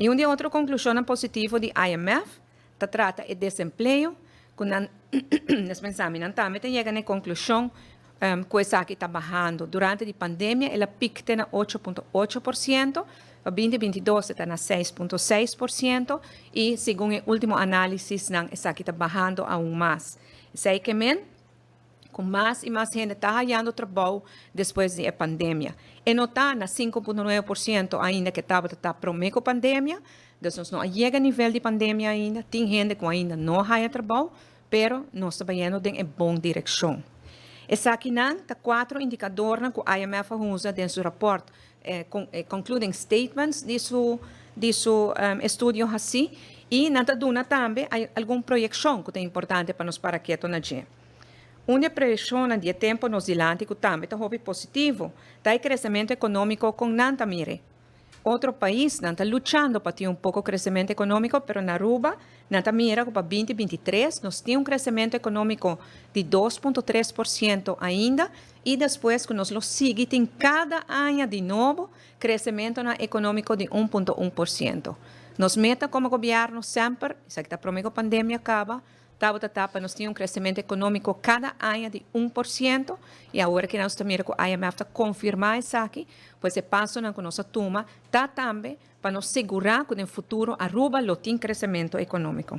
E outra conclusão positiva do IMF, trata o desemprego, quando nós pensamos, também chega na conclusão que essa aqui está bajando. Durante a pandemia, ela pica na 8,8%, para 2022 está na 6,6%, e segundo o último análise, essa aqui está bajando aún mais. Isso aí que com mais e mais gente está ganhando trabalho depois da pandemia. E não está na 5,9% ainda que estava prometido com a pandemia, então não chega a nível de pandemia ainda, tem gente que ainda não ganha trabalho, mas nós estamos indo em boa direção. Essa aqui está 4 indicadores que o IMF usa em seu rapport, concluding statements de seu estudo assim, e nada duna também alguma projeção que é importante para nós para que na gente. Uma projeção de tempo nos dilante que também está positivo, está o crescimento econômico com nanta mire. Outro país está lutando para ter pouco crescimento econômico, mas na Aruba, nanta mira que para 2023 nós temos crescimento econômico de 2,3% ainda, e depois que nós lo sigue, tem cada ano de novo crescimento econômico de 1,1%. Nos meta como governo sempre, isso que está prometido a pandemia acaba, para nós temos crescimento econômico cada ano de 1%, e agora que nós estamos com o IMF está confirmar isso aqui, pois se passo na nossa turma, está também para nos segurar que no futuro Aruba tem crescimento econômico.